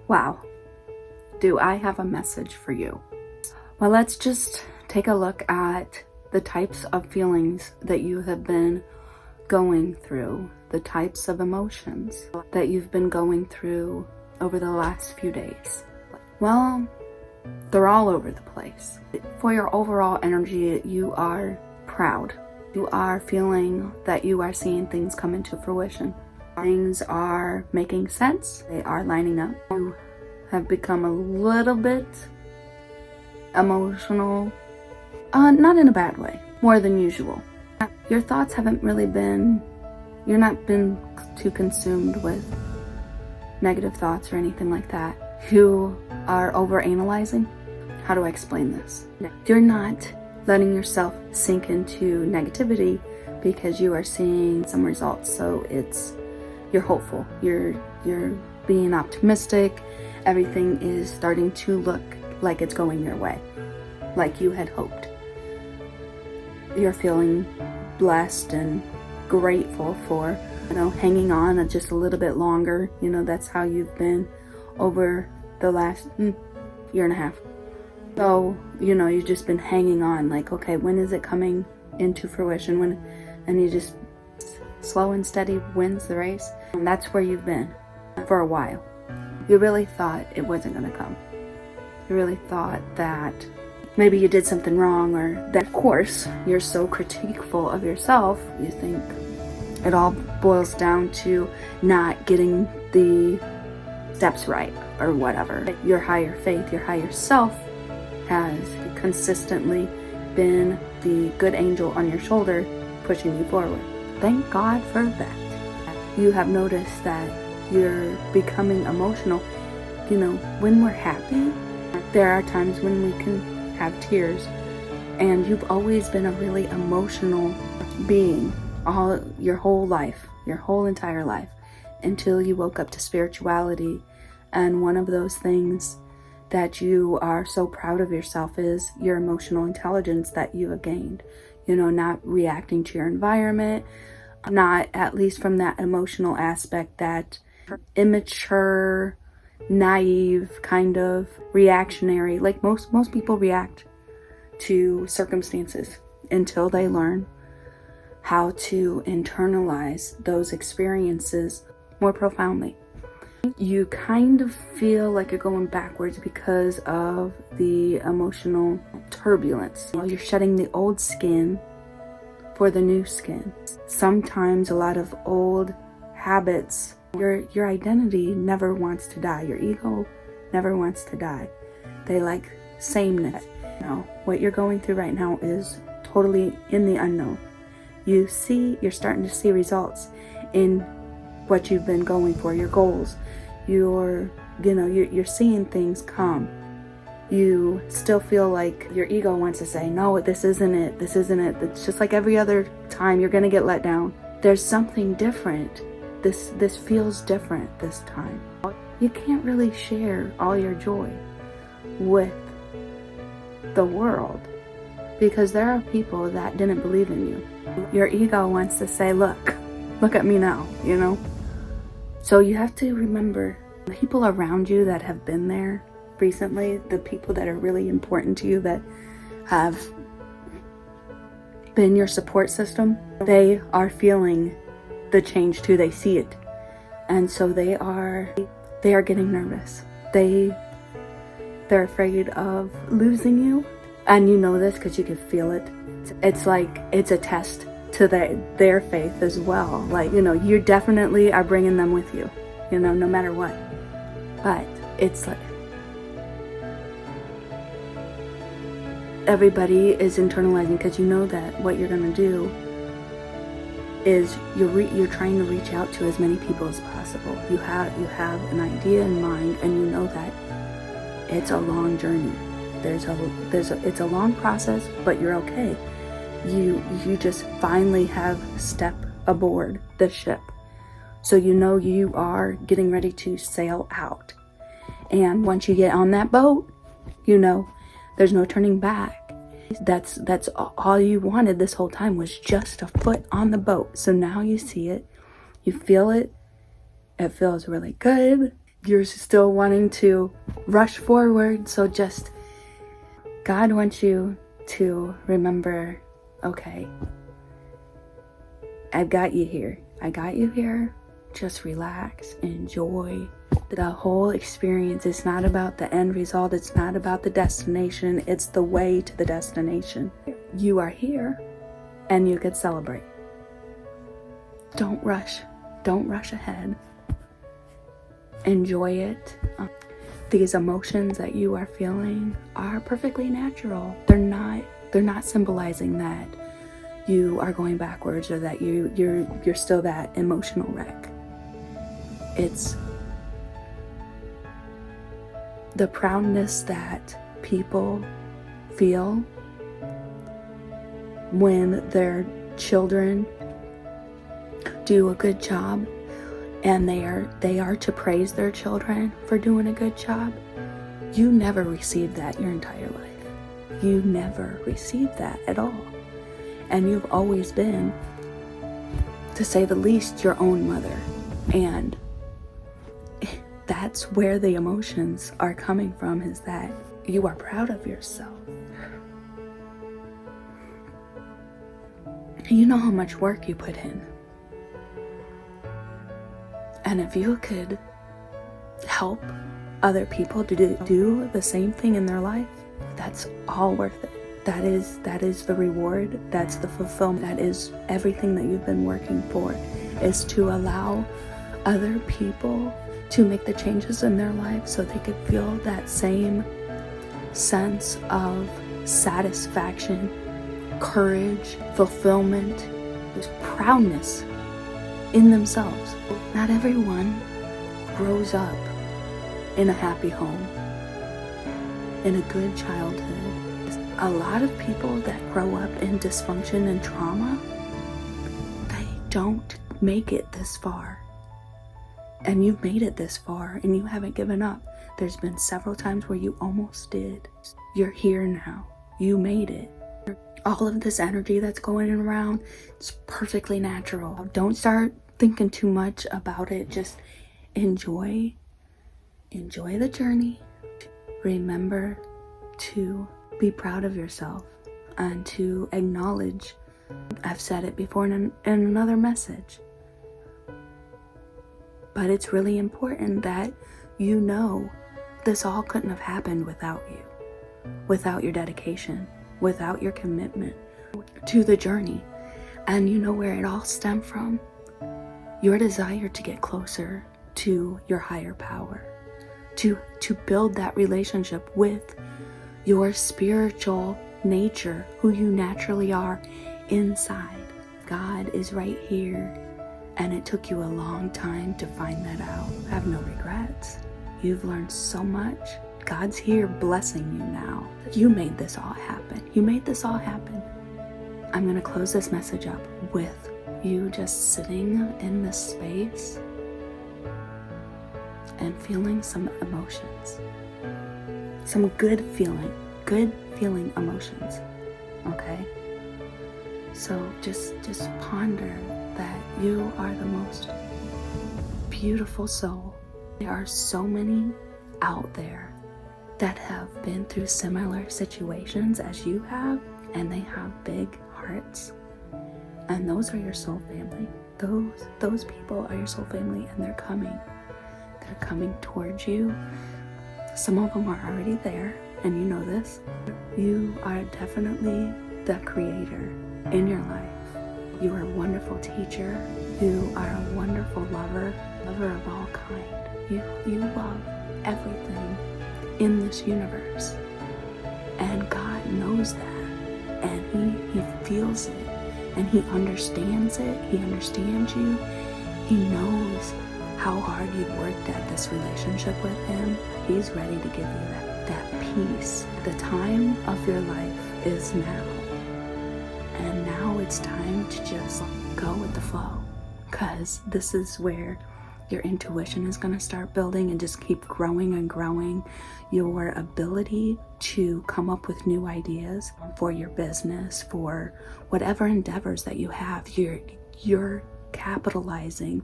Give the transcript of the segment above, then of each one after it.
Wow, do I have a message for you? Well, let's just take a look at the types of feelings that you have been going through, the types of emotions that you've been going through over the last few days. Well, they're all over the place. For your overall energy, you are proud. You are feeling that you are seeing things come into fruition. Things are making sense. They are lining up. You have become a little bit emotional, not in a bad way, more than usual. Your thoughts haven't really been, you're not been too consumed with negative thoughts or anything like that. You are overanalyzing. How do I explain this? You're not letting yourself sink into negativity because you are seeing some results. So you're hopeful. You're being optimistic. Everything is starting to look like it's going your way, like you had hoped. You're feeling blessed and grateful for, hanging on just a little bit longer. That's how you've been over the last year and a half. So, you've just been hanging on, like, okay, when is it coming into fruition? And you just slow and steady wins the race. And that's where you've been for a while. You really thought it wasn't going to come. You really thought that maybe you did something wrong, or that, of course, you're so criticful of yourself. You think it all boils down to not getting the steps right or whatever. Your higher faith, your higher self has consistently been the good angel on your shoulder pushing you forward. Thank God for that. You have noticed that you're becoming emotional. When we're happy, there are times when we can have tears, and you've always been a really emotional being your whole life, your whole entire life, until you woke up to spirituality. And one of those things that you are so proud of yourself is your emotional intelligence that you have gained. Not reacting to your environment, not, at least from that emotional aspect, that immature, naive kind of reactionary, like most people react to circumstances until they learn how to internalize those experiences more profoundly. You kind of feel like you're going backwards because of the emotional turbulence. You're shedding the old skin for the new skin. Sometimes a lot of old habits. Your identity never wants to die. Your ego never wants to die. They like sameness. What you're going through right now is totally in the unknown. You're starting to see results in what you've been going for, your goals. You're seeing things come. You still feel like your ego wants to say, no, this isn't it. It's just like every other time, you're gonna get let down. There's something different. This feels different this time. You can't really share all your joy with the world because there are people that didn't believe in you. Your ego wants to say, look at me now, So you have to remember the people around you that have been there recently, the people that are really important to you, that have been your support system, they are feeling the change too. They see it. And so they are getting nervous. They're afraid of losing you. And you know this because you can feel it. It's like it's a test to their faith as well. Like, you definitely are bringing them with you, no matter what. But it's like everybody is internalizing, because you know that what you're going to do is you're trying to reach out to as many people as possible. You have an idea in mind, and you know that it's a long journey. It's a long process, but you're okay. You just finally have stepped aboard the ship. So you are getting ready to sail out. And once you get on that boat, there's no turning back. That's all you wanted this whole time, was just a foot on the boat. So now you see it, you feel it, it feels really good. you're still wanting to rush forward. So just, God wants you to remember, okay, I've got you here. I got you here. Just relax, enjoy. The whole experience is not about the end result. It's not about the destination. It's the way to the destination. You are here and you could celebrate. Don't rush. Don't rush ahead. Enjoy it. These emotions that you are feeling are perfectly natural. They're not symbolizing that you are going backwards or that you're still that emotional wreck. It's the proudness that people feel when their children do a good job, and they are to praise their children for doing a good job. You never received that your entire life. You never received that at all. And you've always been, to say the least, your own mother. And that's where the emotions are coming from, is that you are proud of yourself. You know how much work you put in. And if you could help other people to do the same thing in their life, that's all worth it. That is the reward. That's the fulfillment. That is everything that you've been working for, is to allow other people to make the changes in their life so they could feel that same sense of satisfaction, courage, fulfillment, this proudness in themselves. Not everyone grows up in a happy home, in a good childhood. A lot of people that grow up in dysfunction and trauma, they don't make it this far. And you've made it this far and you haven't given up. There's been several times where you almost did. You're here now. You made it. All of this energy that's going around, it's perfectly natural. Don't start thinking too much about it. Just enjoy the journey. Remember to be proud of yourself and to acknowledge. I've said it before in another message, but it's really important that you know this all couldn't have happened without you, without your dedication, without your commitment to the journey. And you know where it all stemmed from? Your desire to get closer to your higher power, to build that relationship with your spiritual nature, who you naturally are inside. God is right here, and it took you a long time to find that out. Have no regrets. You've learned so much. God's here blessing you now. You made this all happen. You made this all happen. I'm going to close this message up with you just sitting in this space and feeling some emotions. Some good feeling emotions. Okay? So just ponder that you are the most beautiful soul. There are so many out there that have been through similar situations as you have, and they have big hearts, and those are your soul family. Those people are your soul family, and they're coming towards you. Some of them are already there, and you know this. You are definitely the creator in your life. You are a wonderful teacher. You are a wonderful lover of all kind. You love everything in this universe, and God knows that, and he feels it, and he understands it. He understands you. He knows how hard you've worked at this relationship with him. He's ready to give you that peace. The time of your life is now, and now it's time to just go with the flow, because this is where your intuition is going to start building and just keep growing and growing. Your ability to come up with new ideas for your business, for whatever endeavors that you have, you're capitalizing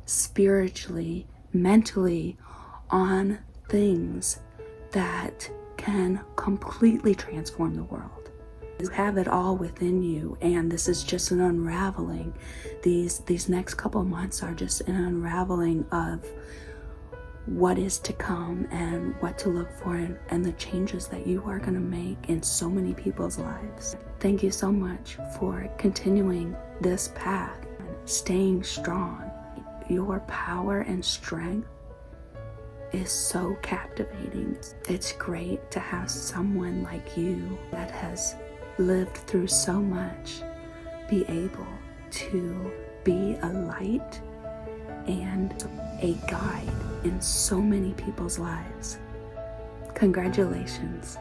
spiritually, mentally, on things that can completely transform the world. You have it all within you, and this is just an unraveling. These next couple months are just an unraveling of what is to come and what to look for, and the changes that you are going to make in so many people's lives. Thank you so much for continuing this path, staying strong. Your power and strength is so captivating. It's great to have someone like you that has lived through so much be able to be a light and a guide in so many people's lives. Congratulations.